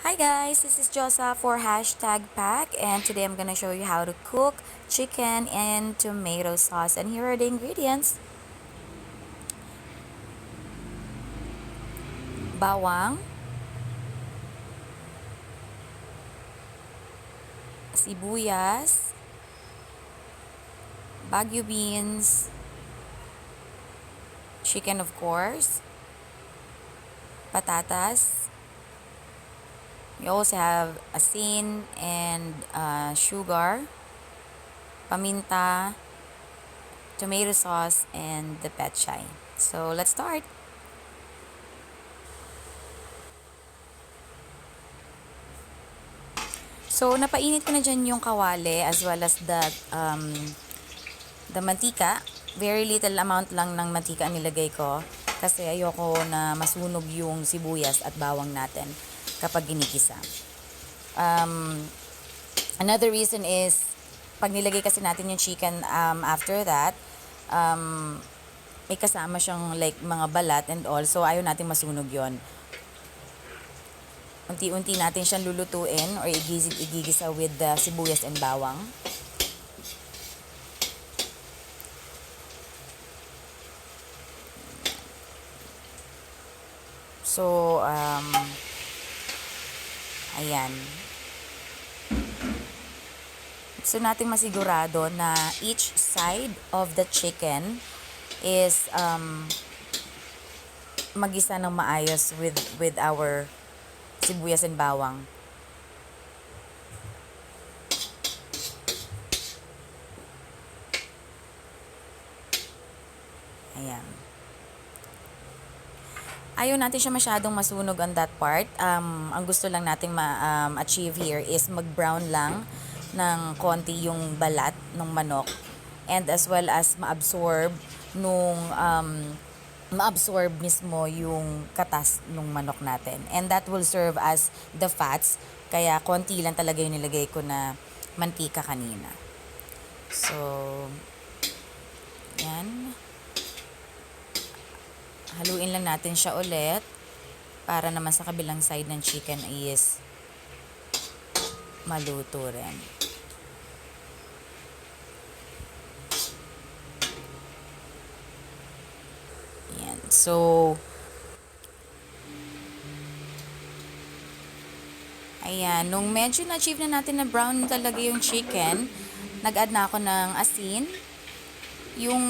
Hi guys, this is Josa for Hashtag Pack, and today I'm gonna show you how to cook chicken and tomato sauce. And here are the ingredients: bawang, sibuyas, bagu beans, chicken of course, patatas. We also have asin and sugar, paminta, tomato sauce, and the petchay. So let's start. So, napainit ko na dyan yung kawali as well as the mantika. Very little amount lang ng mantika ang nilagay ko kasi ayoko na masunog yung sibuyas at bawang natin kapag ginikisa. Um, Another reason is pag nilagay kasi natin yung chicken after that, um, may kasama siyang like mga balat and all, so ayaw natin masunog yon. Unti-unti natin siyang lulutuin or igigisa with the sibuyas and bawang. So, ayan. Gusto nating masigurado na each side of the chicken is magisa ng maayos with our sibuyas and bawang. Ayan. Ayaw natin siya masyadong masunog on that part. Ang gusto lang nating ma-achieve here is mag-brown lang ng konti yung balat ng manok, and as well as ma-absorb mismo yung katas ng manok natin. And that will serve as the fats. Kaya konti lang talaga yung nilagay ko na mantika kanina. So, yan. Haluin lang natin siya ulit para naman sa kabilang side ng chicken is maluto rin. Yan. So, ayan. Nung medyo na-achieve na natin na brown talaga yung chicken, nag-add na ako ng asin. Yung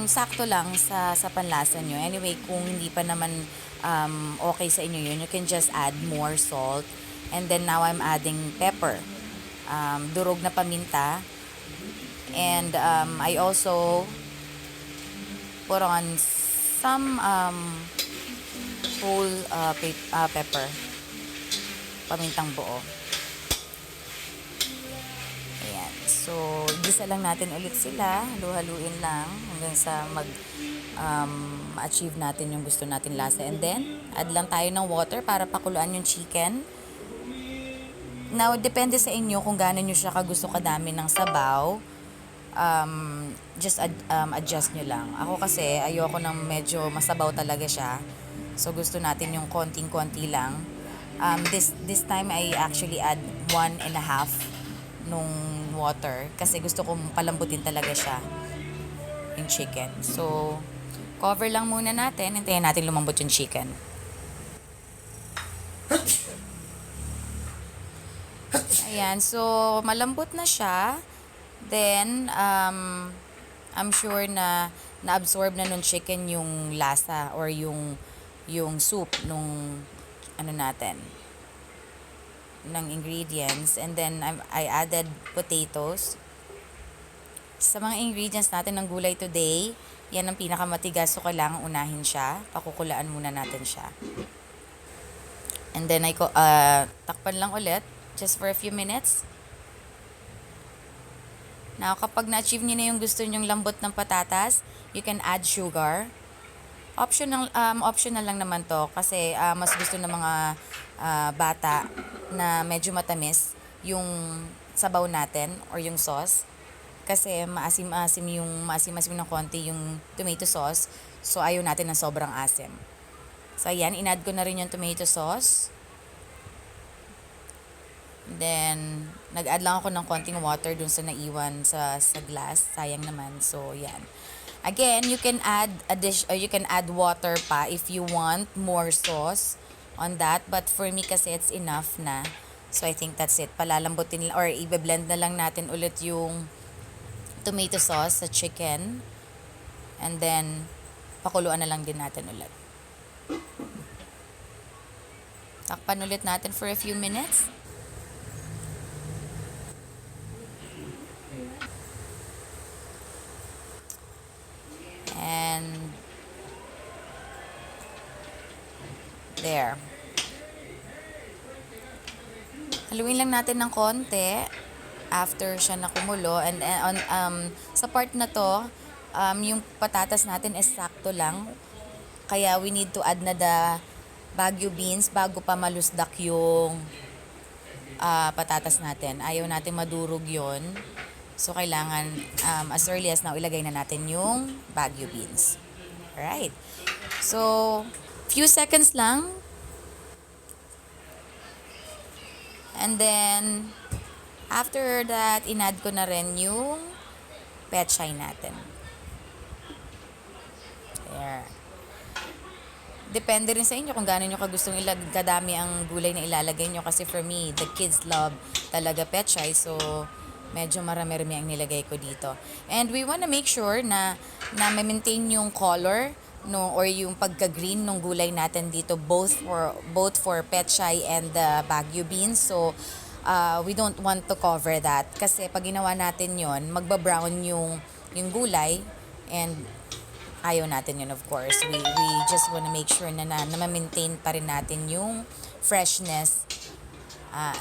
sakto lang sa panlasa nyo. Anyway, kung hindi pa naman okay sa inyo yun, you can just add more salt. And then now I'm adding pepper. Durog na paminta. And I also put on some whole pepper. Pamintang buo. Ayan. So, gisa lang natin ulit sila. Halu-haluin lang hanggang sa achieve natin yung gusto natin lasa. And then, add lang tayo ng water para pakuluan yung chicken. Now, depende sa inyo kung gaano nyo siya kagusto kadami ng sabaw. Just adjust nyo lang. Ako kasi, ayoko ng medyo masabaw talaga siya. So, gusto natin yung konting-konti lang. This time, I actually add 1.5 nung water kasi gusto kong palambutin talaga siya yung chicken. So, cover lang muna natin. Hintayin natin lumambot yung chicken. Ayan. So, malambot na siya. Then, I'm sure na na-absorb na nung chicken yung lasa or yung soup nung ano natin ng ingredients. And then, I added potatoes. Sa mga ingredients natin ng gulay today, yan ang pinakamatigas, so kailangan unahin siya. Pakukulaan muna natin siya. And then, takpan lang ulit, just for a few minutes. Now, kapag na-achieve niyo na yung gusto nyong lambot ng patatas, you can add sugar. Optional lang naman to kasi mas gusto ng mga bata na medyo matamis yung sabaw natin or yung sauce. Kasi maasim-asim ng konti yung tomato sauce. So, ayaw natin ng sobrang asim. So, ayan, in-add ko na rin yung tomato sauce. Then, nag-add lang ako ng konting water dun sa naiwan sa glass. Sayang naman. So, yan. Again, you can add a dish or you can add water pa if you want more sauce on that. But for me kasi it's enough na. So, I think that's it. Palalambutin or i-blend na lang natin ulit yung tomato sauce sa chicken. And then, pakuluan na lang din natin ulit. Takpan ulit natin for a few minutes. And there. Haluin lang natin ng konti after siya nakumulo. And sa part na to, yung patatas natin is sakto lang. Kaya we need to add na the Baguio beans bago pa malusdak yung patatas natin. Ayaw natin madurog yon. So, kailangan as early as now, ilagay na natin yung Baguio beans. Alright. So, few seconds lang. And then, after that, in-add ko na rin yung pechay natin. There. Depende rin sa inyo kung gaano nyo kagustong kadami ang gulay na ilalagay nyo. Kasi for me, the kids love talaga pechay. So, medyo marami-rami ang nilagay ko dito. And we wanna make sure na ma-maintain yung color no, or yung pagka-green ng gulay natin dito both for pechay and the Baguio beans. So, we don't want to cover that. Kasi pag ginawa natin yon magba-brown yung gulay and ayaw natin yun, of course. We just wanna make sure na ma-maintain pa rin natin yung freshness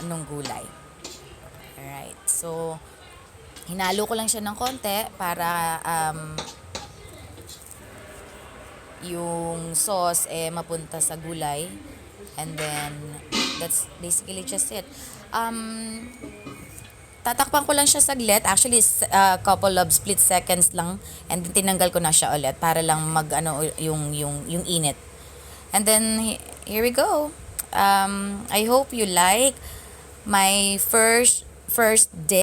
nung gulay. Alright. So, hinalo ko lang siya ng konti para yung sauce mapunta sa gulay. And then, that's basically just it. Tatakpan ko lang siya saglit. Actually, couple of split seconds lang. And then, tinanggal ko na siya ulit para lang yung init. And then, here we go. I hope you like my first dish